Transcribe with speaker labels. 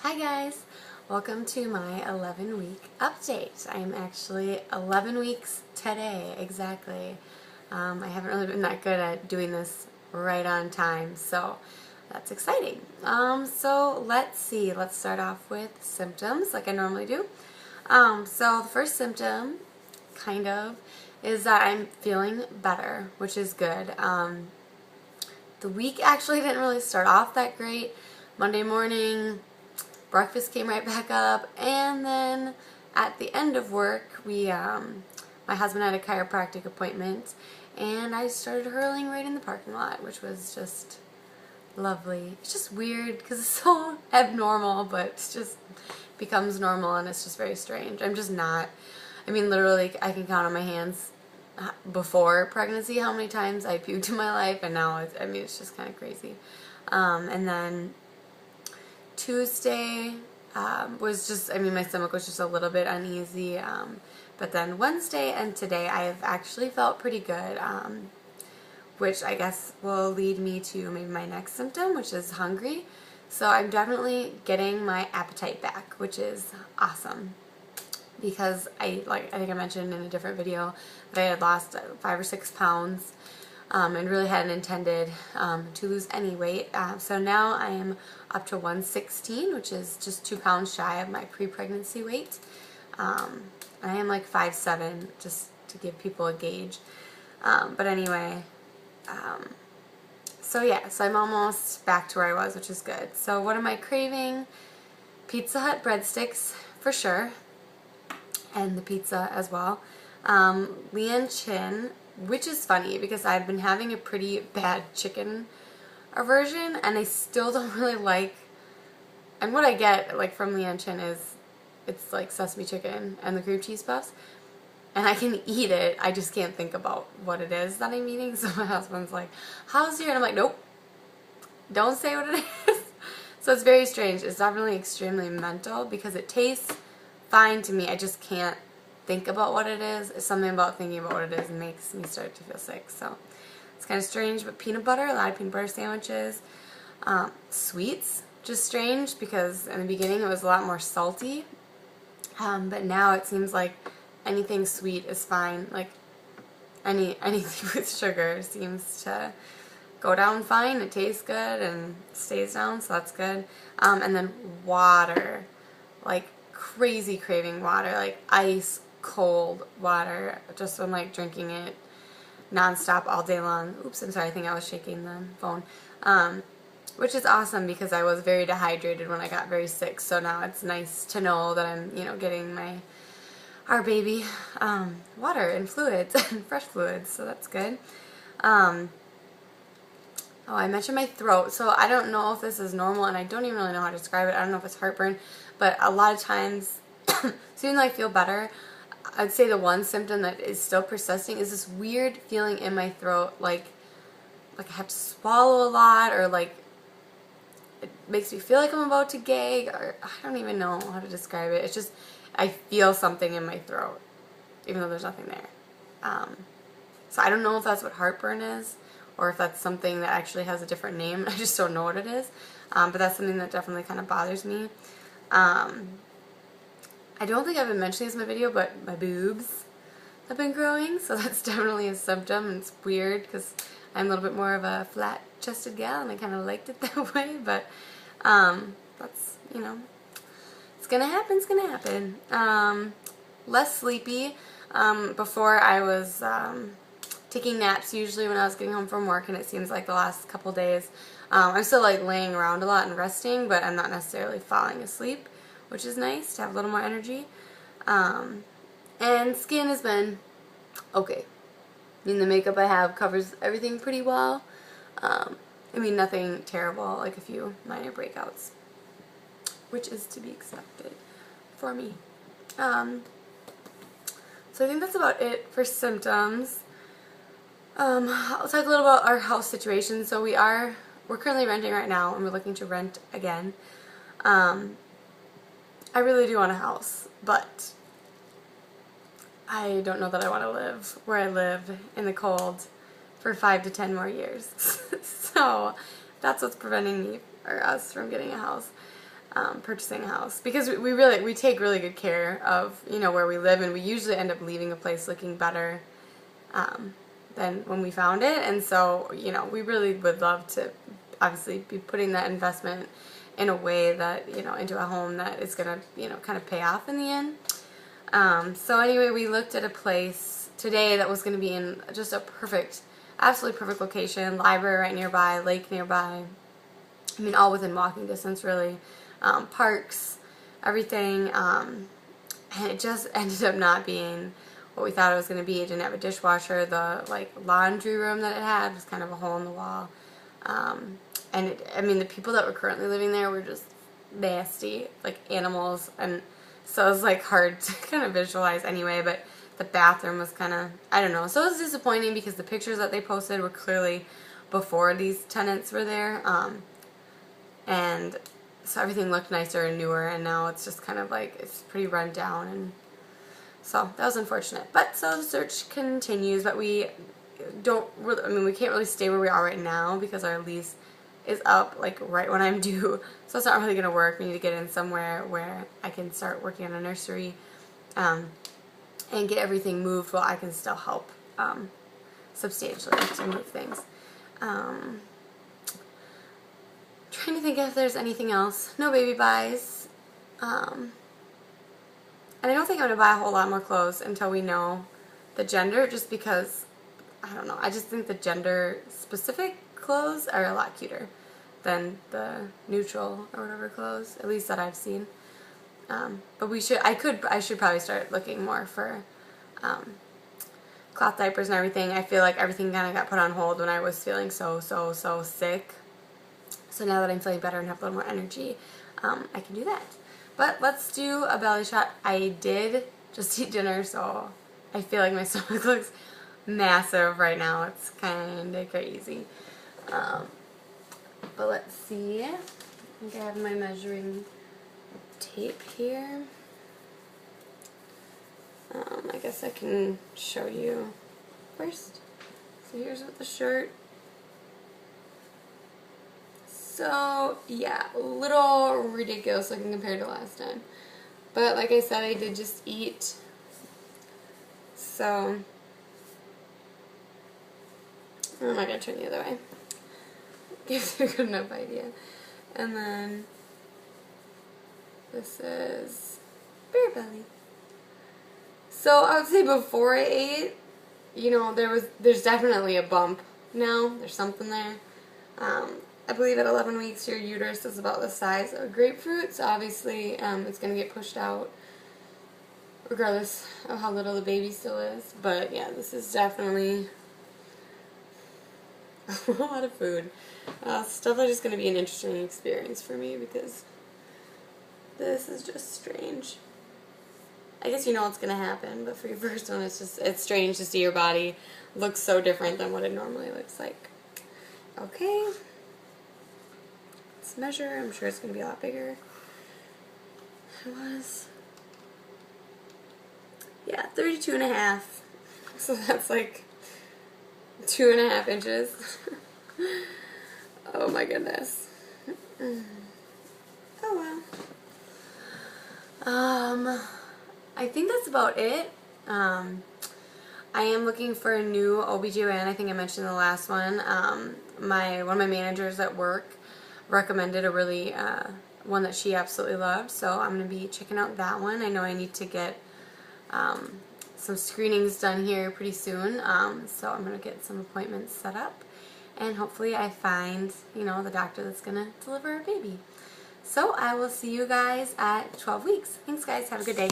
Speaker 1: Hi guys, welcome to my 11-week update. I am actually 11 weeks today, exactly. I haven't really been that good at doing this right on time, so that's exciting. So let's see, let's start off with symptoms like I normally do. So the first symptom, kind of, is that I'm feeling better, which is good. The week actually didn't really start off that great. Monday morning, breakfast came right back up, and then at the end of work, my husband had a chiropractic appointment, and I started hurling right in the parking lot, which was just lovely. It's just weird because it's so abnormal, but it just becomes normal, and it's just very strange. I'm just not. I mean, literally, I can count on my hands before pregnancy how many times I puked in my life, and now it's just kind of crazy. And then Tuesday was just, my stomach was just a little bit uneasy, but then Wednesday and today I have actually felt pretty good, which I guess will lead me to maybe my next symptom, which is hungry. So I'm definitely getting my appetite back, which is awesome, because I think I mentioned in a different video that I had lost 5 or 6 pounds, and really hadn't intended to lose any weight. So now I am up to 116, which is just 2 pounds shy of my pre-pregnancy weight. I am like 5'7", just to give people a gauge. But anyway, so yeah, so I'm almost back to where I was, which is good. So what am I craving? Pizza Hut breadsticks, for sure, and the pizza as well. Lian Chin, which is funny because I've been having a pretty bad chicken aversion, and I still don't really like, and what I get like from Lian Chin is it's like sesame chicken and the cream cheese puffs, and I can eat it, I just can't think about what it is that I'm eating. So my husband's like, how's your, and I'm like, nope, don't say what it is. So it's very strange. It's definitely extremely mental because it tastes fine to me, I just can't think about what it is. It's something about thinking about what it is and makes me start to feel sick. So it's kind of strange. But peanut butter, a lot of peanut butter sandwiches. Sweets, just strange because in the beginning it was a lot more salty, but now it seems like anything sweet is fine. Like anything with sugar seems to go down fine. It tastes good and stays down, so that's good. And then water, like crazy craving water, like ice cold water. Just I'm like drinking it nonstop all day long. Oops, I'm sorry, I think I was shaking the phone. Which is awesome because I was very dehydrated when I got very sick. So now it's nice to know that I'm, getting our baby water and fluids and fresh fluids. So that's good. Oh, I mentioned my throat. So I don't know if this is normal, and I don't even really know how to describe it. I don't know if it's heartburn, but a lot of times, even though I feel better, I'd say the one symptom that is still persisting is this weird feeling in my throat, like I have to swallow a lot, or like it makes me feel like I'm about to gag, or I don't even know how to describe it. It's just I feel something in my throat, even though there's nothing there. So I don't know if that's what heartburn is, or if that's something that actually has a different name. I just don't know what it is. But that's something that definitely kind of bothers me. I don't think I've been mentioning this in my video, but my boobs have been growing, so that's definitely a symptom, and it's weird because I'm a little bit more of a flat-chested gal, and I kind of liked it that way, but that's, it's gonna happen, it's gonna happen. Less sleepy. Before I was taking naps usually when I was getting home from work, and it seems like the last couple days I'm still like laying around a lot and resting, but I'm not necessarily falling asleep, which is nice to have a little more energy. And skin has been okay. The makeup I have covers everything pretty well. Nothing terrible, like a few minor breakouts, which is to be expected for me. So I think that's about it for symptoms. I'll talk a little about our house situation. So we're currently renting right now, and we're looking to rent again. I really do want a house, but I don't know that I want to live where I live in the cold for 5 to 10 more years. So that's what's preventing me or us from getting a house. purchasing a house, because we take really good care of, you know, where we live, and we usually end up leaving a place looking better than when we found it. And so, you know, we really would love to obviously be putting that investment in a way that, you know, into a home that is going to, you know, kind of pay off in the end. So anyway, we looked at a place today that was going to be in just a perfect, absolutely perfect location, library right nearby, lake nearby, I mean, all within walking distance, really. Parks, everything, and it just ended up not being what we thought it was going to be. It didn't have a dishwasher. The like laundry room that it had was kind of a hole in the wall, and I mean, the people that were currently living there were just nasty, like animals, and so it was like hard to kind of visualize anyway. But the bathroom was kind of, I don't know, so it was disappointing because the pictures that they posted were clearly before these tenants were there, and so everything looked nicer and newer, and now it's just kind of like, it's pretty run down, and so that was unfortunate. But so the search continues, but we don't really, I mean, we can't really stay where we are right now because our lease is up like right when I'm due, so it's not really going to work. We need to get in somewhere where I can start working in a nursery and get everything moved while I can still help substantially to move things. Trying to think if there's anything else. No baby buys. And I don't think I'm going to buy a whole lot more clothes until we know the gender, just because, I don't know, I just think the gender specific clothes are a lot cuter than the neutral or whatever clothes, at least that I've seen. But I should probably start looking more for cloth diapers and everything. I feel like everything kind of got put on hold when I was feeling so sick. So now that I'm feeling better and have a little more energy, I can do that. But let's do a belly shot. I did just eat dinner, so I feel like my stomach looks massive right now. It's kind of crazy. But let's see. I think I have my measuring tape here. I guess I can show you first. So here's what the shirt. So, yeah, a little ridiculous looking compared to last time. But like I said, I did just eat. So, I'm not going to turn the other way. Gives you a good enough idea. And then, this is Bear Belly. So, I would say before I ate, you know, there's definitely a bump now. There's something there. I believe at 11 weeks your uterus is about the size of a grapefruit, so obviously it's going to get pushed out regardless of how little the baby still is. But yeah, this is definitely a lot of food. Stuff is just going to be an interesting experience for me because this is just strange. I guess you know what's going to happen, but for your first one it's strange to see your body look so different than what it normally looks like. Okay. Measure. I'm sure it's going to be a lot bigger. It was, yeah, 32.5. So that's like 2.5 inches. Oh my goodness. Oh well. I think that's about it. I am looking for a new OBGYN. I think I mentioned in the last one. One of my managers at work recommended a really one that she absolutely loved, so I'm going to be checking out that one. I know I need to get some screenings done here pretty soon, so I'm going to get some appointments set up, and hopefully I find, you know, the doctor that's going to deliver a baby. So I will see you guys at 12 weeks. Thanks guys, have a good day.